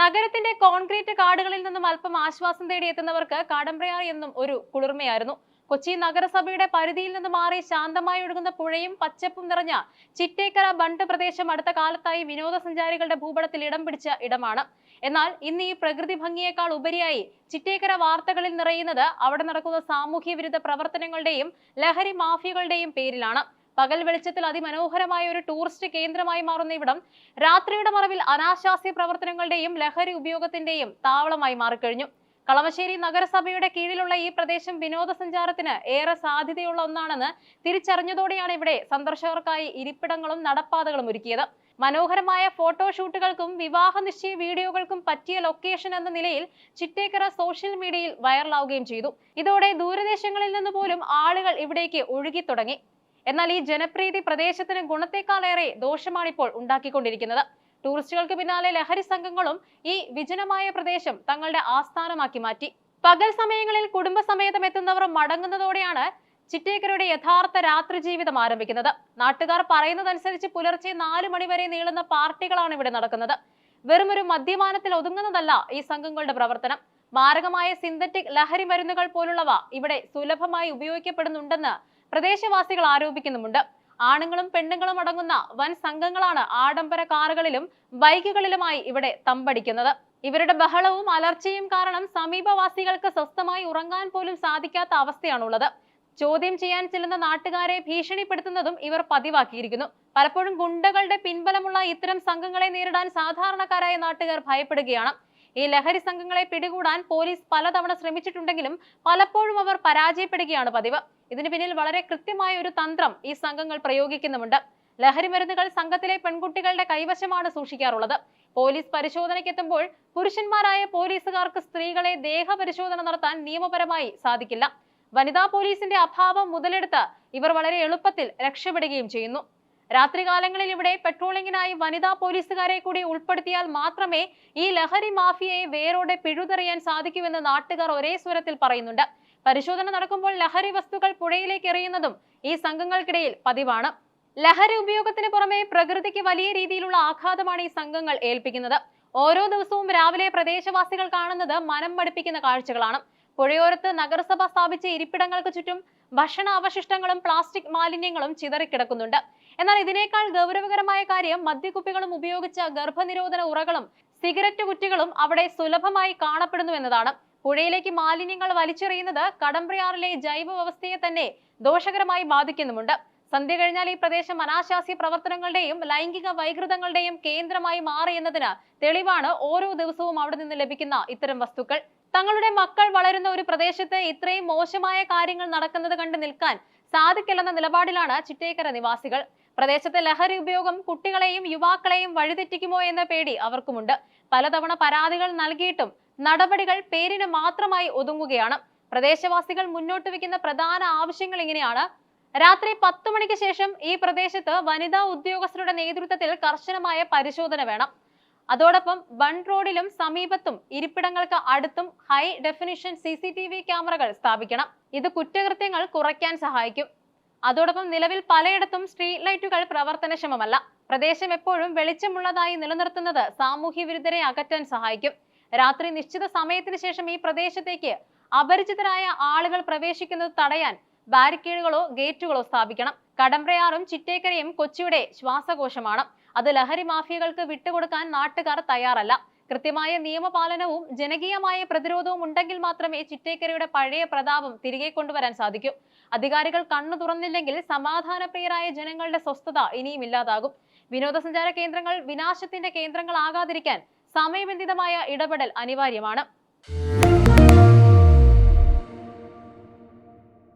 നഗരത്തിന്റെ കോൺക്രീറ്റ് കാടുകളിൽ നിന്നും അല്പം ആശ്വാസം തേടിയെത്തുന്നവർക്ക് കാടമ്പ്രയാർ എന്നും ഒരു കുളിർമയായിരുന്നു. കൊച്ചി നഗരസഭയുടെ പരിധിയിൽ നിന്ന് മാറി ശാന്തമായി ഒഴുകുന്ന പുഴയും പച്ചപ്പും നിറഞ്ഞ ചിറ്റേക്കര ബണ്ട് പ്രദേശം അടുത്ത കാലത്തായി വിനോദസഞ്ചാരികളുടെ ഭൂപടത്തിൽ ഇടം പിടിച്ച ഇടമാണ്. എന്നാൽ ഇന്ന് ഈ പ്രകൃതി ഭംഗിയേക്കാൾ ഉപരിയായി ചിറ്റേക്കര വാർത്തകളിൽ നിറയുന്നത് അവിടെ നടക്കുന്ന സാമൂഹ്യ വിരുദ്ധ പ്രവർത്തനങ്ങളുടെയും ലഹരി മാഫിയകളുടെയും പേരിലാണ്. പകൽ വെളിച്ചത്തിൽ അതിമനോഹരമായ ഒരു ടൂറിസ്റ്റ് കേന്ദ്രമായി മാറുന്ന ഇവിടം രാത്രിയുടെ മറവിൽ അനാശാസ്യ പ്രവർത്തനങ്ങളുടെയും ലഹരി ഉപയോഗത്തിന്റെയും താവളമായി മാറിക്കഴിഞ്ഞു. കളമശ്ശേരി നഗരസഭയുടെ കീഴിലുള്ള ഈ പ്രദേശം വിനോദസഞ്ചാരത്തിന് ഏറെ സാധ്യതയുള്ള ഒന്നാണെന്ന് തിരിച്ചറിഞ്ഞതോടെയാണ് ഇവിടെ സന്ദർശകർക്കായി ഇരിപ്പിടങ്ങളും നടപ്പാതകളും ഒരുക്കിയത്. മനോഹരമായ ഫോട്ടോഷൂട്ടുകൾക്കും വിവാഹ നിശ്ചയ വീഡിയോകൾക്കും പറ്റിയ ലൊക്കേഷൻ എന്ന നിലയിൽ ചിറ്റേക്കര സോഷ്യൽ മീഡിയയിൽ വൈറലാവുകയും ചെയ്തു. ഇതോടെ ദൂരദേശങ്ങളിൽ നിന്ന് പോലും ആളുകൾ ഇവിടേക്ക് ഒഴുകി തുടങ്ങി. എന്നാൽ ഈ ജനപ്രീതി പ്രദേശത്തിന് ഗുണത്തെക്കാളേറെ ദോഷമാണിപ്പോൾ ഉണ്ടാക്കിക്കൊണ്ടിരിക്കുന്നത്. ടൂറിസ്റ്റുകൾക്ക് പിന്നാലെ ലഹരി സംഘങ്ങളും ഈ വിജനമായ പ്രദേശം തങ്ങളുടെ ആസ്ഥാനമാക്കി മാറ്റി. പകൽ സമയങ്ങളിൽ കുടുംബസമേതം എത്തുന്നവർ മടങ്ങുന്നതോടെയാണ് ചിറ്റേക്കരയുടെ യഥാർത്ഥ രാത്രി ജീവിതം ആരംഭിക്കുന്നത്. നാട്ടുകാർ പറയുന്നതനുസരിച്ച് പുലർച്ചെ 4 മണി വരെ നീളുന്ന പാർട്ടികളാണ് ഇവിടെ നടക്കുന്നത്. വെറുമൊരു മദ്യപാനത്തിൽ ഒതുങ്ങുന്നതല്ല ഈ സംഘങ്ങളുടെ പ്രവർത്തനം. മാരകമായ സിന്തറ്റിക് ലഹരി മരുന്നുകൾ പോലുള്ളവ ഇവിടെ സുലഭമായി ഉപയോഗിക്കപ്പെടുന്നുണ്ടെന്ന് പ്രദേശവാസികൾ ആരോപിക്കുന്നുമുണ്ട്. ആണുങ്ങളും പെണ്ണുങ്ങളും അടങ്ങുന്ന വൻ സംഘങ്ങളാണ് ആഡംബര കാറുകളിലും ബൈക്കുകളിലുമായി ഇവിടെ തമ്പടിക്കുന്നത്. ഇവരുടെ ബഹളവും അലർച്ചയും കാരണം സമീപവാസികൾക്ക് സ്വസ്ഥമായി ഉറങ്ങാൻ പോലും സാധിക്കാത്ത അവസ്ഥയാണുള്ളത്. ചോദ്യം ചെയ്യാൻ ചെല്ലുന്ന നാട്ടുകാരെ ഭീഷണിപ്പെടുത്തുന്നതും ഇവർ പതിവാക്കിയിരിക്കുന്നു. പലപ്പോഴും ഗുണ്ടകളുടെ പിൻബലമുള്ള ഇത്തരം സംഘങ്ങളെ നേരിടാൻ സാധാരണക്കാരായ നാട്ടുകാർ ഭയപ്പെടുകയാണ്. ഈ ലഹരി സംഘങ്ങളെ പിടികൂടാൻ പോലീസ് പലതവണ ശ്രമിച്ചിട്ടുണ്ടെങ്കിലും പലപ്പോഴും അവർ പരാജയപ്പെടുകയാണ് പതിവ്. ഇതിന് പിന്നിൽ വളരെ കൃത്യമായ ഒരു തന്ത്രം ഈ സംഘങ്ങൾ പ്രയോഗിക്കുന്നുമുണ്ട്. ലഹരി മരുന്നുകൾ സംഘത്തിലെ പെൺകുട്ടികളുടെ കൈവശമാണ് സൂക്ഷിക്കാറുള്ളത്. പോലീസ് പരിശോധനയ്ക്കെത്തുമ്പോൾ പുരുഷന്മാരായ പോലീസുകാർക്ക് സ്ത്രീകളെ ദേഹപരിശോധന നടത്താൻ നിയമപരമായി സാധിക്കില്ല. വനിതാ പോലീസിന്റെ അഭാവം മുതലെടുത്ത് ഇവർ വളരെ എളുപ്പത്തിൽ രക്ഷപ്പെടുകയും ചെയ്യുന്നു. രാത്രികാലങ്ങളിൽ ഇവിടെ പെട്രോളിങ്ങിനായി വനിതാ പോലീസുകാരെ കൂടി ഉൾപ്പെടുത്തിയാൽ മാത്രമേ ഈ ലഹരി മാഫിയയെ വേരോടെ പിഴുതെറിയാൻ സാധിക്കൂവെന്ന് നാട്ടുകാർ ഒരേ സ്വരത്തിൽ പറയുന്നുണ്ട്. പരിശോധന നടക്കുമ്പോൾ ലഹരി വസ്തുക്കൾ പുഴയിലേക്ക് എറിയുന്നതും ഈ സംഘങ്ങൾക്കിടയിൽ പതിവാണ്. ലഹരി ഉപയോഗത്തിന് പുറമെ പ്രകൃതിക്ക് വലിയ രീതിയിലുള്ള ആഘാതമാണ് ഈ സംഘങ്ങൾ ഏൽപ്പിക്കുന്നത്. ഓരോ ദിവസവും രാവിലെ പ്രദേശവാസികൾ കാണുന്നത് മനം മടുപ്പിക്കുന്ന കാഴ്ചകളാണ്. പുഴയോരത്ത് നഗരസഭ സ്ഥാപിച്ച ഇരിപ്പിടങ്ങൾക്ക് ചുറ്റും ഭക്ഷണ അവശിഷ്ടങ്ങളും പ്ലാസ്റ്റിക് മാലിന്യങ്ങളും ചിതറിക്കിടക്കുന്നുണ്ട്. എന്നാൽ ഇതിനേക്കാൾ ഗൗരവകരമായ കാര്യം മദ്യക്കുപ്പികളും ഉപയോഗിച്ച ഗർഭനിരോധന ഉറകളും സിഗരറ്റ് കുറ്റികളും അവിടെ സുലഭമായി കാണപ്പെടുന്നു എന്നതാണ്. പുഴയിലേക്ക് മാലിന്യങ്ങൾ വലിച്ചെറിയുന്നത് കടമ്പ്രയാറിലെ ജൈവ വ്യവസ്ഥയെ തന്നെ ദോഷകരമായി ബാധിക്കുന്നുമുണ്ട്. സന്ധ്യ കഴിഞ്ഞാൽ ഈ പ്രദേശം അനാശാസ്യ പ്രവർത്തനങ്ങളുടെയും ലൈംഗിക വൈകൃതങ്ങളുടെയും കേന്ദ്രമായി മാറി എന്നതിന് തെളിവാണ് ഓരോ ദിവസവും അവിടെ നിന്ന് ലഭിക്കുന്ന ഇത്തരം വസ്തുക്കൾ. തങ്ങളുടെ മക്കൾ വളരുന്ന ഒരു പ്രദേശത്ത് ഇത്രയും മോശമായ കാര്യങ്ങൾ നടക്കുന്നത് കണ്ട് നിൽക്കാൻ സാധിക്കില്ലെന്ന നിലപാടിലാണ് ചിറ്റേക്കര നിവാസികൾ. പ്രദേശത്തെ ലഹരി ഉപയോഗം കുട്ടികളെയും യുവാക്കളെയും വഴിതെറ്റിക്കുമോ എന്ന പേടി അവർക്കുമുണ്ട്. പലതവണ പരാതികൾ നൽകിയിട്ടും നടപടികൾ പേരിന് മാത്രമായി ഒതുങ്ങുകയാണ്. പ്രദേശവാസികൾ മുന്നോട്ട് വെക്കുന്ന പ്രധാന ആവശ്യങ്ങൾ ഇങ്ങനെയാണ്. രാത്രി 10 മണിക്ക് ശേഷം ഈ പ്രദേശത്ത് വനിതാ ഉദ്യോഗസ്ഥരുടെ നേതൃത്വത്തിൽ കർശനമായ പരിശോധന വേണം. അതോടൊപ്പം ബണ്ട് റോഡിലും സമീപത്തും ഇരിപ്പിടങ്ങൾക്ക് അടുത്തും ഹൈ ഡെഫിനിഷൻ CCTV ക്യാമറകൾ സ്ഥാപിക്കണം. ഇത് കുറ്റകൃത്യങ്ങൾ കുറയ്ക്കാൻ സഹായിക്കും. അതോടൊപ്പം നിലവിൽ പലയിടത്തും സ്ട്രീറ്റ് ലൈറ്റുകൾ പ്രവർത്തനക്ഷമമല്ല. പ്രദേശം എപ്പോഴും വെളിച്ചമുള്ളതായി നിലനിർത്തുന്നത് സാമൂഹ്യ വിരുദ്ധരെ അകറ്റാൻ സഹായിക്കും. രാത്രി നിശ്ചിത സമയത്തിന് ശേഷം ഈ പ്രദേശത്തേക്ക് അപരിചിതരായ ആളുകൾ പ്രവേശിക്കുന്നത് തടയാൻ ബാരിക്കേഡുകളോ ഗേറ്റുകളോ സ്ഥാപിക്കണം. കടമ്പ്രയാറും ചിറ്റേക്കരയും കൊച്ചിയുടെ ശ്വാസകോശമാണ്. അത് ലഹരി മാഫിയകൾക്ക് വിട്ടുകൊടുക്കാൻ നാട്ടുകാർ തയ്യാറല്ല. കൃത്യമായ നിയമപാലനവും ജനകീയമായ പ്രതിരോധവും ഉണ്ടെങ്കിൽ മാത്രമേ ചിറ്റേക്കരയുടെ പഴയ പ്രതാപം തിരികെ കൊണ്ടുവരാൻ സാധിക്കൂ. അധികാരികൾ കണ്ണു തുറന്നില്ലെങ്കിൽ സമാധാനപ്രിയരായ ജനങ്ങളുടെ സ്വസ്ഥത ഇനിയും ഇല്ലാതാകും. വിനോദസഞ്ചാര കേന്ദ്രങ്ങൾ വിനാശത്തിന്റെ കേന്ദ്രങ്ങളാകാതിരിക്കാൻ സമയബന്ധിതമായ ഇടപെടൽ അനിവാര്യമാണ്.